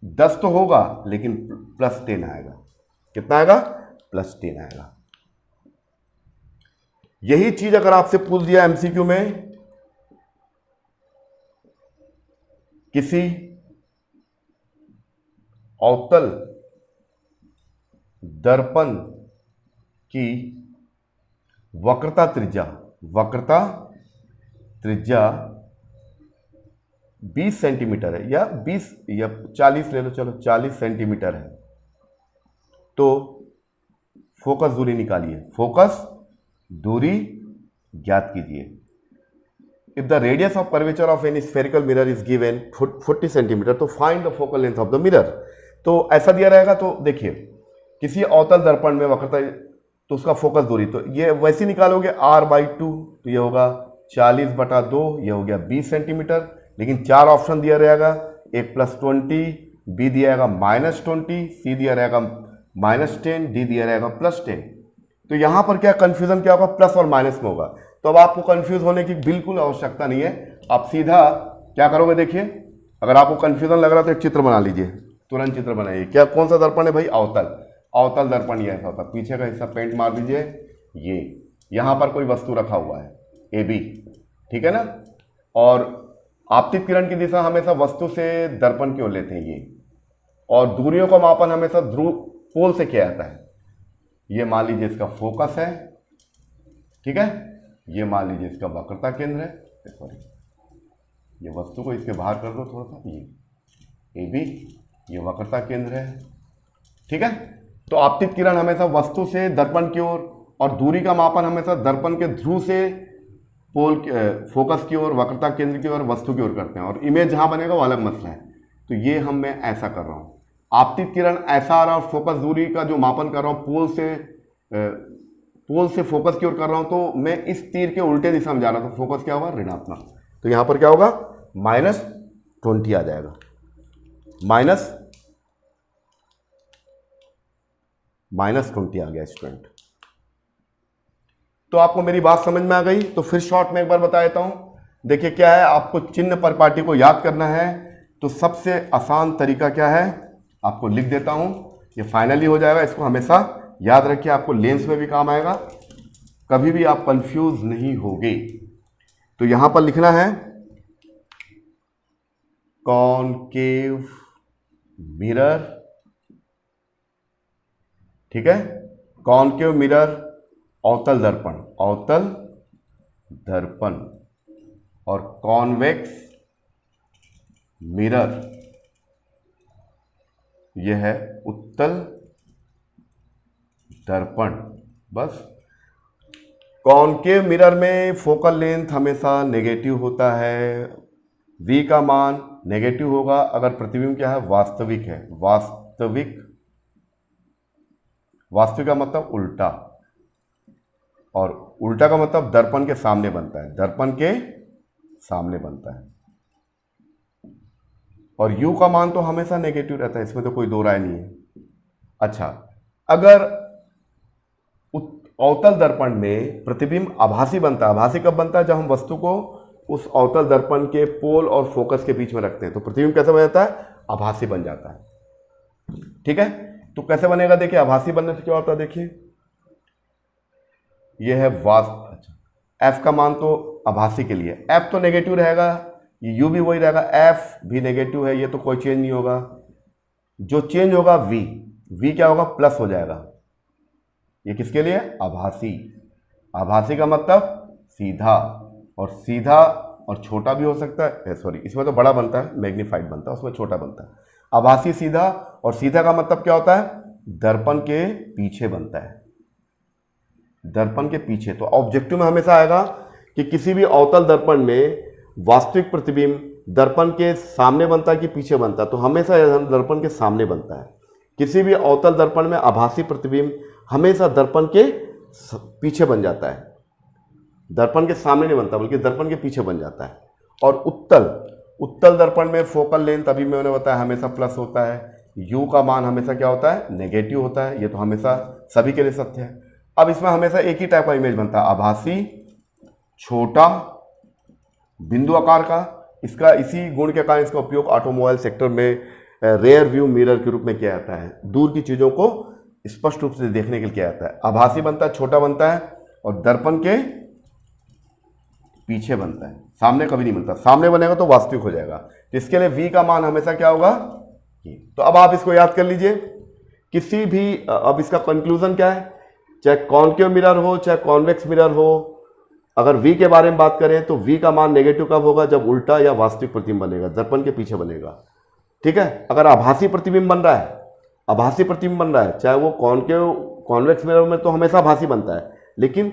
A: 10 तो होगा लेकिन प्लस 10 आएगा। कितना आएगा, प्लस 10 आएगा। यही चीज अगर आपसे पूछ दिया एमसीक्यू में किसी अवतल दर्पण की वक्रता त्रिज्या 20 सेंटीमीटर है या 20 या 40 ले लो, चलो 40 सेंटीमीटर है, तो फोकस दूरी निकालिए, फोकस दूरी ज्ञात कीजिए। If the radius of curvature of an spherical mirror is given 40 centimetre, तो find the focal length of the mirror. तो ऐसा दिया रहेगा, तो देखिए किसी अवतल दर्पण में वक्रता, तो उसका फोकस दूरी, तो ये वैसे निकालोगे r/2, तो ये होगा 40/2, ये हो गया 20 सेंटीमीटर। लेकिन 4 ऑप्शन दिया रहेगा, एक +20, बी दिया रहेगा -20, सी दिया रहेगा -10, डी दिया रहेगा +10। तो यहां पर क्या कंफ्यूजन क्या होगा, प्लस और माइनस में होगा। तो अब आपको कंफ्यूज होने की बिल्कुल आवश्यकता नहीं है, आप सीधा क्या करोगे, देखिए अगर आपको कंफ्यूजन लग रहा है तो एक चित्र बना लीजिए, तुरंत चित्र बनाइए। क्या, कौन सा दर्पण है भाई, अवतल दर्पण ये ऐसा होता है, पीछे का हिस्सा पेंट मार दीजिए, ये यहां पर कोई वस्तु रखा हुआ है ए बी, ठीक है ना। और आपतित किरण की दिशा हमेशा वस्तु से दर्पण की ओर लेते हैं ये, और दूरियों का मापन हमेशा ध्रुव पोल से किया जाता है। ये मान लीजिए इसका फोकस है, ठीक है, ये मान लीजिए इसका वक्रता केंद्र है, सॉरी ये वस्तु को इसके बाहर कर दो थोड़ा सा, ये ए बी, ये वक्रता केंद्र है, ठीक है। तो आपतित किरण हमेशा वस्तु से दर्पण की ओर और दूरी का मापन हमेशा दर्पण के ध्रुव से पोल फोकस की ओर, वक्रता केंद्र की ओर, वस्तु की ओर करते हैं, और इमेज जहां बनेगा वो अलग मसला है। तो ये मैं ऐसा कर रहा हूं, आपतित किरण ऐसा आ रहा है और फोकस दूरी का जो मापन कर रहा हूं पोल से फोकस की ओर कर रहा हूं, तो मैं इस तीर के उल्टे दिशा में जा रहा हूं, तो फोकस क्या होगा, ऋणात्मक। तो यहां पर क्या होगा, -20 आ जाएगा, -20 आ गया स्टूडेंट। तो आपको मेरी बात समझ में आ गई। तो फिर शॉर्ट में एक बार बता देता हूं। देखिए क्या है, आपको चिन्ह परिपाटी को याद करना है, तो सबसे आसान तरीका क्या है, आपको लिख देता हूं, ये फाइनली हो जाएगा। इसको हमेशा याद रखिए, आपको लेंस में भी काम आएगा, कभी भी आप कंफ्यूज नहीं होगे। तो यहां पर लिखना है कॉनकेव मिरर, ठीक है, कॉनकेव मिरर, अवतल दर्पण और कॉन्वेक्स मिरर, यह है उत्तल दर्पण। बस कॉनकेव मिरर में फोकल लेंथ हमेशा नेगेटिव होता है, v का मान नेगेटिव होगा अगर प्रतिबिंब क्या है, वास्तविक है। वास्तविक का मतलब उल्टा, और उल्टा का मतलब दर्पण के सामने बनता है, और u का मान तो हमेशा नेगेटिव रहता है, इसमें तो कोई दो राय नहीं है। अच्छा, अगर अवतल दर्पण में प्रतिबिंब आभासी बनता है, आभासी कब बनता है, जब हम वस्तु को उस अवतल दर्पण के पोल और फोकस के बीच में रखते हैं, तो प्रतिबिंब कैसे बन जाता है, आभासी बन जाता है, ठीक है। तो कैसे बनेगा, देखिए आभासी बनने से क्या होता है, देखिए यह है अच्छा, f का मान तो आभासी के लिए, f तो नेगेटिव रहेगा, u भी वही रहेगा, f भी नेगेटिव है, ये तो कोई चेंज नहीं होगा। जो चेंज होगा v क्या होगा, प्लस हो जाएगा। ये किसके लिए, आभासी का मतलब सीधा, और छोटा भी हो सकता है, सॉरी इसमें तो बड़ा बनता है, मैग्नीफाइड बनता है, उसमें छोटा बनता है। आभासी सीधा, और सीधा का मतलब क्या होता है, दर्पण के पीछे बनता है, दर्पण के पीछे। तो ऑब्जेक्टिव में हमेशा आएगा कि किसी भी अवतल दर्पण में वास्तविक प्रतिबिंब दर्पण के सामने बनता है कि पीछे बनता है, तो हमेशा यह दर्पण के सामने बनता है। किसी भी अवतल दर्पण में आभासी प्रतिबिंब हमेशा दर्पण के पीछे बन जाता है, दर्पण के सामने नहीं बनता बल्कि दर्पण के पीछे बन जाता है। और उत्तल दर्पण में फोकल लेंथ अभी मैंने बताया हमेशा प्लस होता है, यू का मान हमेशा क्या होता है, नेगेटिव होता है। ये तो हमेशा सभी के लिए सत्य है। अब इसमें हमेशा एक ही टाइप का इमेज बनता है, आभासी छोटा बिंदु आकार का। इसका इसी गुण के कारण इसका उपयोग ऑटोमोबाइल सेक्टर में रेयर व्यू मिरर के रूप में किया जाता है, दूर की चीजों को स्पष्ट रूप से देखने के लिए किया जाता है। आभासी बनता है, छोटा बनता है और दर्पण के पीछे बनता है, सामने कभी नहीं बनता। सामने बनेगा तो वास्तविक हो जाएगा। तो इसके लिए v का मान हमेशा क्या होगा, तो अब आप इसको याद कर लीजिए। किसी भी अब इसका कंक्लूजन क्या है, चाहे कॉनकेव मिरर हो चाहे कॉन्वेक्स मिरर हो, अगर v के बारे में बात करें तो v का मान नेगेटिव कब होगा, जब उल्टा या वास्तविक प्रतिबिंब बनेगा, दर्पण के पीछे बनेगा। ठीक है, अगर आभासी प्रतिबिंब बन रहा है, आभासी प्रतिबिंब बन रहा है, चाहे वो कॉनकेव कॉन्वेक्स मिरर में तो हमेशा आभासी बनता है, लेकिन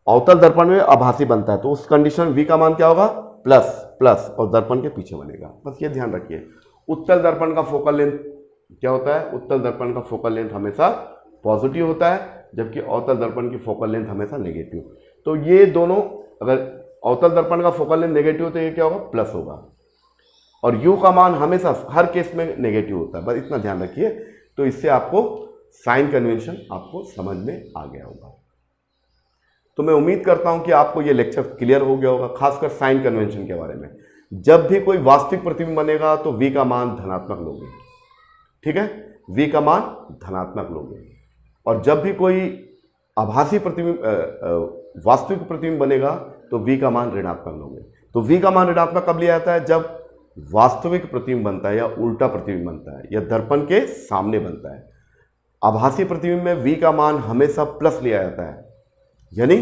A: अवतल दर्पण में आभासी बनता है, तो उस कंडीशन v का मान क्या होगा, प्लस प्लस, और दर्पण के पीछे बनेगा। बस ये ध्यान रखिए। उत्तल दर्पण का फोकल लेंथ क्या होता है, उत्तल दर्पण का फोकल लेंथ हमेशा पॉजिटिव होता है, जबकि अवतल दर्पण की फोकल लेंथ हमेशा नेगेटिव। तो ये दोनों, अगर अवतल दर्पण का फोकल लेंथ नेगेटिव तो ये क्या होगा, प्लस होगा, और u का मान हमेशा हर केस में नेगेटिव होता है। बस इतना ध्यान रखिए। तो इससे आपको साइन कन्वेंशन आपको समझ में आ गया होगा। तो मैं उम्मीद करता हूं कि आपको ये लेक्चर क्लियर हो गया होगा, खासकर साइन कन्वेंशन के बारे में। जब भी कोई वास्तविक प्रतिबिंब बनेगा तो v का मान धनात्मक लोगे, ठीक है, v का मान धनात्मक लोगे। और जब भी कोई आभासी प्रतिबिंब वास्तविक प्रतिबिंब बनेगा तो v का मान ऋणात्मक लोगे। तो v का मान ऋणात्मक कब लिया जाता है, जब वास्तविक प्रतिबिंब बनता है या उल्टा प्रतिबिंब बनता है या दर्पण के सामने बनता है। आभासी प्रतिबिंब में v का मान हमेशा प्लस लिया जाता है, यानी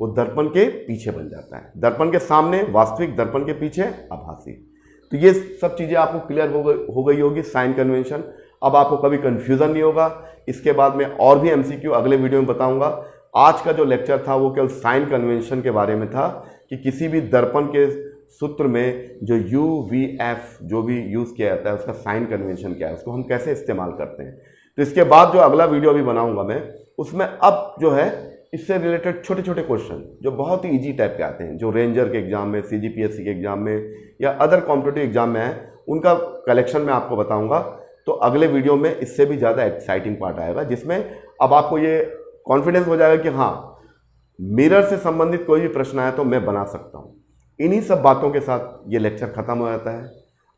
A: वो दर्पण के पीछे बन जाता है, दर्पण के सामने वास्तविक, दर्पण के पीछे आभासी। तो ये सब चीज़ें आपको क्लियर हो गई होगी, साइन कन्वेंशन। अब आपको कभी कंफ्यूजन नहीं होगा। इसके बाद में और भी एमसीक्यू अगले वीडियो में बताऊंगा। आज का जो लेक्चर था वो केवल साइन कन्वेंशन के बारे में था कि किसी भी दर्पण के सूत्र में जो यू वी एफ जो भी यूज़ किया जाता है उसका साइन कन्वेंशन क्या है, उसको हम कैसे इस्तेमाल करते हैं। तो इसके बाद जो अगला वीडियो अभी बनाऊंगा मैं, उसमें अब जो है इससे रिलेटेड छोटे छोटे क्वेश्चन जो बहुत ही इजी टाइप के आते हैं, जो रेंजर के एग्जाम में, सीजीपीएससी के एग्जाम में या अदर कॉम्पिटिटिव एग्जाम में है, उनका कलेक्शन मैं आपको बताऊंगा। तो अगले वीडियो में इससे भी ज़्यादा एक्साइटिंग पार्ट आएगा, जिसमें अब आपको ये कॉन्फिडेंस हो जाएगा कि हाँ, मिरर से संबंधित कोई भी प्रश्न आया तो मैं बना सकता हूँ। इन्हीं सब बातों के साथ ये लेक्चर खत्म हो जाता है।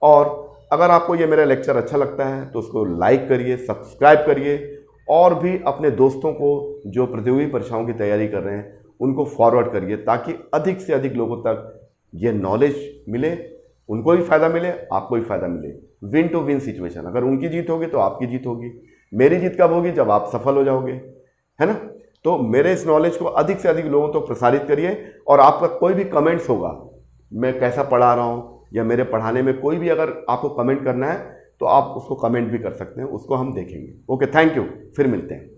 A: और अगर आपको ये मेरा लेक्चर अच्छा लगता है तो उसको लाइक करिए, सब्सक्राइब करिए, और भी अपने दोस्तों को जो प्रतियोगी परीक्षाओं की तैयारी कर रहे हैं उनको फॉरवर्ड करिए, ताकि अधिक से अधिक लोगों तक ये नॉलेज मिले, उनको भी फ़ायदा मिले, आपको भी फ़ायदा मिले। Win to win situation. अगर उनकी जीत होगी तो आपकी जीत होगी। मेरी जीत कब होगी, जब आप सफल हो जाओगे, है ना। तो मेरे इस नॉलेज को अधिक से अधिक लोगों तक प्रसारित करिए। और आपका कोई भी कमेंट्स होगा, मैं कैसा पढ़ा रहा हूँ या मेरे पढ़ाने में कोई भी अगर आपको कमेंट करना है तो आप उसको कमेंट भी कर सकते हैं, उसको हम देखेंगे। ओके, थैंक यू, फिर मिलते हैं।